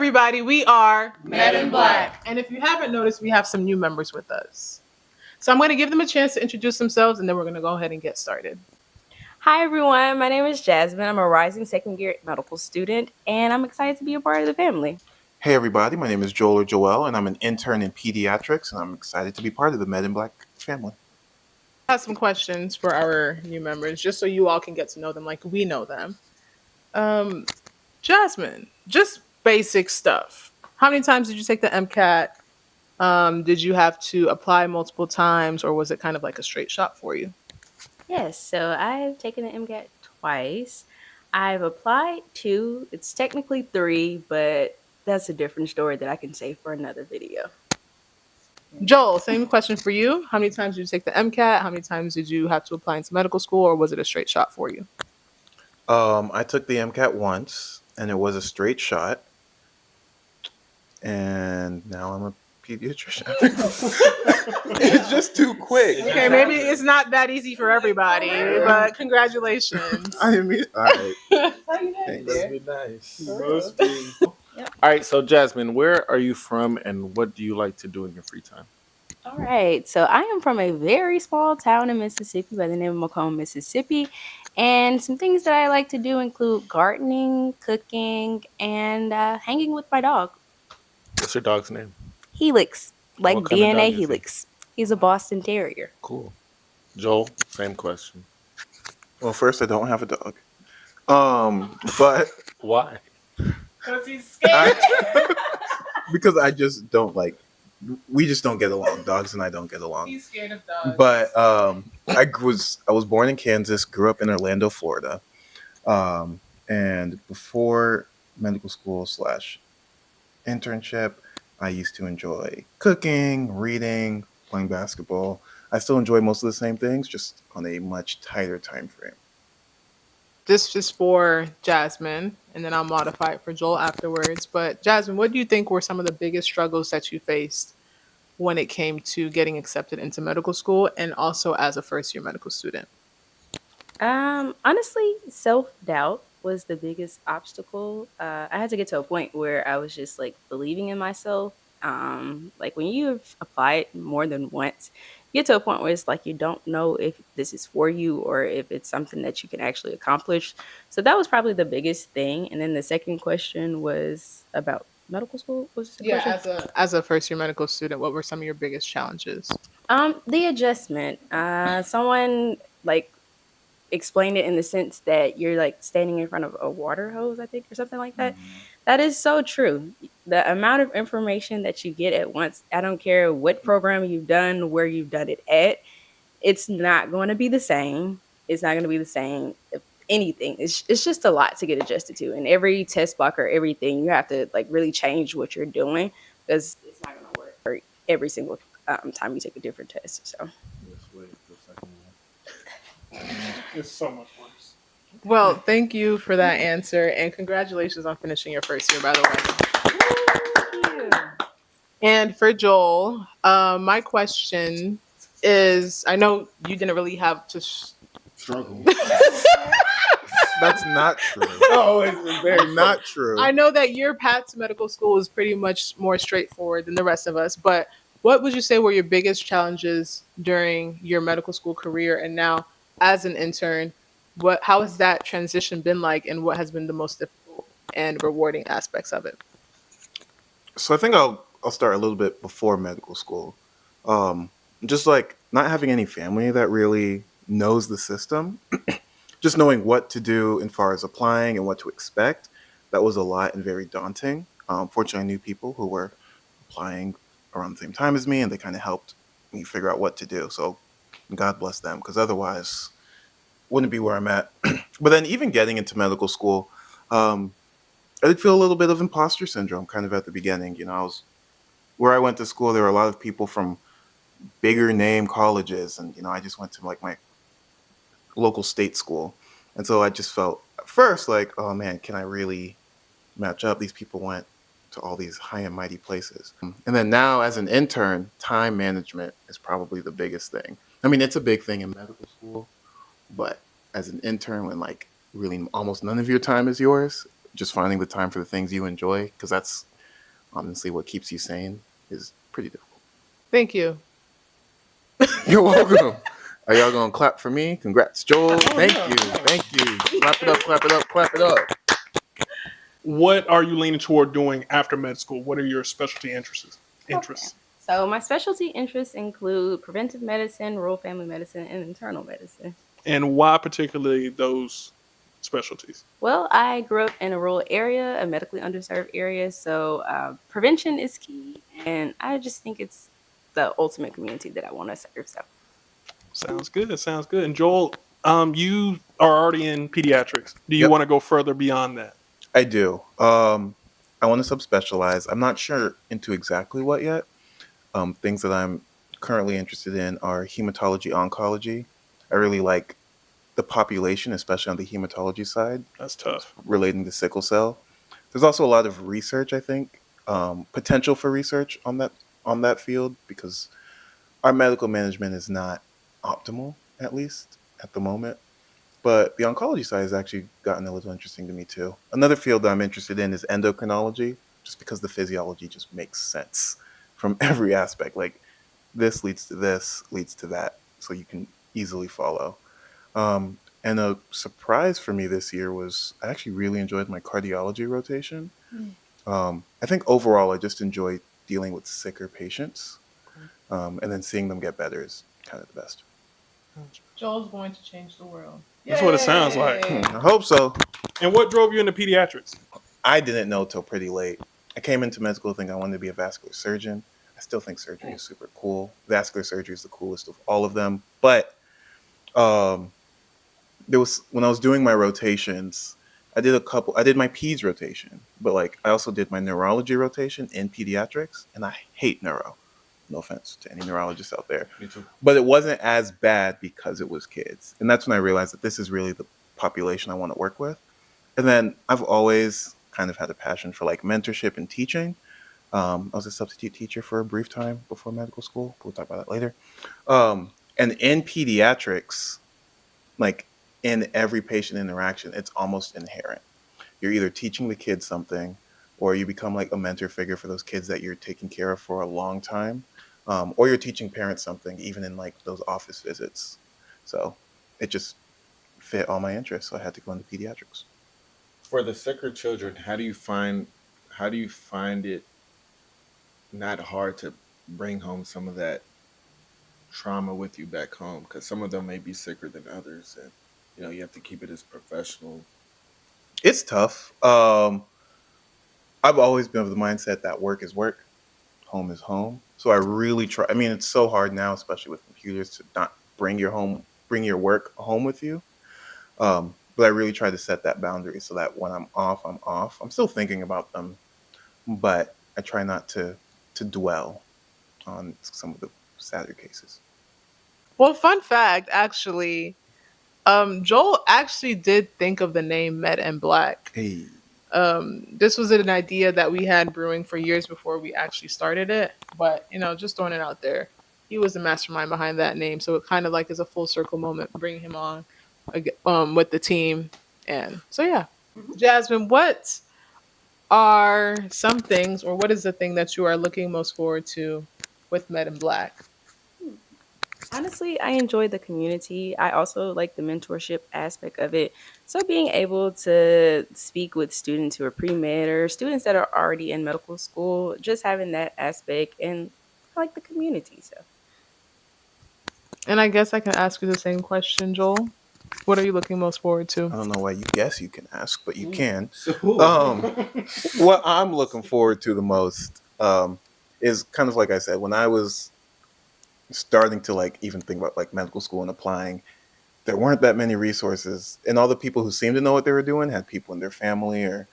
everybody, we are MEDnBlack. And if you haven't noticed, we have some new members with us. So I'm going to give them a chance to introduce themselves, and then we're going to go ahead and get started. Hi, everyone. My name is Jazmine. I'm a rising second-year medical student, and I'm excited to be a part of the family. Hey everybody, my name is Joel or Joel, and I'm an intern in pediatrics, and I'm excited to be part of the MEDnBlack family. I have some questions for our new members, just so you all can get to know them like we know them. Jazmine, just basic stuff. How many times did you take the MCAT? Did you have to apply multiple times, or was it kind of like a straight shot for you? Yes, so I've taken the MCAT twice. I've applied 2. It's technically 3, but that's a different story that I can save for another video. Joel, same question for you. How many times did you take the MCAT? How many times did you have to apply into medical school, or was it a straight shot for you? I took the MCAT once, and it was a straight shot, and now I'm a pediatrician. It's just too quick. Okay, maybe it's not that easy for everybody, but congratulations. I mean, all right. Thanks. That'd be nice. Must be. All right, so Jazmine, where are you from and what do you like to do in your free time? All right, so I am from a very small town in Mississippi by the name of Macomb, Mississippi. And some things that I like to do include gardening, cooking, and hanging with my dog. What's your dog's name? Helix, like What kind of DNA dog is he? Helix. He's a Boston Terrier. Cool. Joel, same question. Well, first, I don't have a dog. But Why? Because he's scared. because I just don't like, we just don't get along. Dogs and I don't get along. He's scared of dogs. But I was born in Kansas, grew up in Orlando, Florida, and before medical school / internship, I used to enjoy cooking, reading, playing basketball. I still enjoy most of the same things, just on a much tighter time frame. This is for Jazmine, and then I'll modify it for Joel afterwards. But Jazmine, what do you think were some of the biggest struggles that you faced when it came to getting accepted into medical school, and also as a first-year medical student? Honestly, self-doubt was the biggest obstacle. I had to get to a point where I was just like believing in myself. Like when you've applied more than once, you get to a point where it's like you don't know if this is for you or if it's something that you can actually accomplish. So that was probably the biggest thing. And then the second question was about medical school. Was the question? As a first-year medical student, what were some of your biggest challenges? The adjustment. Someone like explained it in the sense that you're like standing in front of a water hose, I think, or something like that. That is so true. The amount of information that you get at once, I don't care what program you've done, where you've done it at, it's not going to be the same. It's not going to be the same. If anything, it's just a lot to get adjusted to. And every test block or everything, you have to like really change what you're doing because it's not going to work for every single time you take a different test. So. Just wait for the second one. It's so much worse. Well, thank you for that answer, and congratulations on finishing your first year, by the way. And for Joel, my question is, I know you didn't really have to Struggle. That's not true. No, it's very Not true. I know that your path to medical school is pretty much more straightforward than the rest of us, but what would you say were your biggest challenges during your medical school career, and now as an intern, how has that transition been like, and what has been the most difficult and rewarding aspects of it? So I think I'll start a little bit before medical school. Just like not having any family that really knows the system, just knowing what to do as far as applying and what to expect, that was a lot and very daunting. Fortunately, I knew people who were applying around the same time as me, and they kind of helped me figure out what to do. So God bless them, because otherwise wouldn't be where I'm at. But then even getting into medical school, I did feel a little bit of imposter syndrome kind of at the beginning. You know, where I went to school, there were a lot of people from bigger name colleges, and I just went to like my local state school, and so I just felt at first like, oh man, can I really match up? These people went to all these high and mighty places. And then now as an intern, time management is probably the biggest thing. I mean, it's a big thing in medical school, but as an intern, when like really almost none of your time is yours, just finding the time for the things you enjoy, because that's honestly what keeps you sane is pretty difficult. Thank you. You're welcome. Are y'all gonna clap for me? Congrats, Joel. Oh, Thank yeah, you. yeah. Thank you. Clap it up, clap it up, clap it up. What are you leaning toward doing after med school? What are your specialty interests? Okay. So my specialty interests include preventive medicine, rural family medicine, and internal medicine. And why particularly those specialties? Well, I grew up in a rural area, a medically underserved area, so prevention is key, and I just think it's the ultimate community that I want to serve. So, Sounds good. Sounds good. And Joel, you are already in pediatrics. Do you Yep, want to go further beyond that? I do. I want to subspecialize. I'm not sure into exactly what yet. Things that I'm currently interested in are hematology oncology. I really like the population, especially on the hematology side, That's tough. relating to sickle cell. There's also a lot of research, I think, potential for research on that field because our medical management is not optimal, at least at the moment. But the oncology side has actually gotten a little interesting to me too. Another field that I'm interested in is endocrinology, just because the physiology just makes sense from every aspect. Like this leads to that, so you can easily follow. And a surprise for me this year was I actually really enjoyed my cardiology rotation. I think overall I just enjoy dealing with sicker patients, and then seeing them get better is kind of the best. Joel's going to change the world. That's what it sounds like. Yay! I hope so. And what drove you into pediatrics? I didn't know till pretty late. I came into med school thinking I wanted to be a vascular surgeon. I still think surgery is super cool. Vascular surgery is the coolest of all of them. But um, there was when I was doing my rotations, I did my peds rotation, but like I also did my neurology rotation in pediatrics, and I hate neuro. No offense to any neurologists out there. Me too. But it wasn't as bad because it was kids. And that's when I realized that this is really the population I want to work with. And then I've always kind of had a passion for like mentorship and teaching. I was a substitute teacher for a brief time before medical school. We'll talk about that later. And in pediatrics, like in every patient interaction, it's almost inherent. You're either teaching the kids something or you become like a mentor figure for those kids that you're taking care of for a long time. Or you're teaching parents something, even in like those office visits. So it just fit all my interests. So I had to go into pediatrics. For the sicker children, how do you find it not hard to bring home some of that trauma with you back home? Because some of them may be sicker than others, and you have to keep it as professional. It's tough. I've always been of the mindset that work is work, home is home. So I really try. I mean, it's so hard now, especially with computers, to not bring your work home with you. But I really try to set that boundary so that when I'm off, I'm off. I'm still thinking about them, but I try not to dwell on some of the sadder cases. Well, fun fact, actually, Joel actually did think of the name MEDnBlack. Hey, This was an idea that we had brewing for years before we actually started it. But just throwing it out there, he was the mastermind behind that name. So it kind of like is a full circle moment, bringing him on, with the team. And so yeah, Jasmine, what are some things, or what is the thing that you are looking most forward to with MEDnBlack? honestly, I enjoy the community. I also like the mentorship aspect of it. So, being able to speak with students who are pre med or students that are already in medical school, just having that aspect and I like the community. So, And I guess I can ask you the same question, Joel. What are you looking most forward I to? don't know why you guess you can ask, but you can. So, Um, what I'm looking forward to the most is kind of like I said, when I was starting to like even think about like medical school and applying, there weren't that many resources, and all the people who seemed to know what they were doing had people in their family or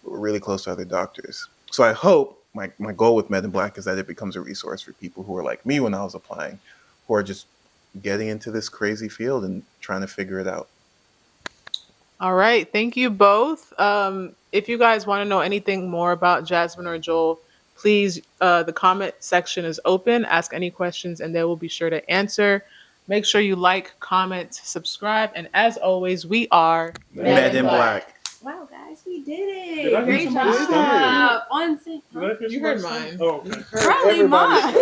were really close to other doctors. So I hope my goal with Med in Black is that it becomes a resource for people who are like me when I was applying, who are just getting into this crazy field and trying to figure it out. All right. Thank you both. If you guys want to know anything more about Jasmine or Joel, please, the comment section is open. Ask any questions and they will be sure to answer. Make sure you like, comment, subscribe. And as always, we are Med in Black. wow, guys. Yes, we did it. Did I hear Great somebody's job. stomach? On sync. Did I hear You heard somebody's mine. stomach? Oh, okay. Probably mine.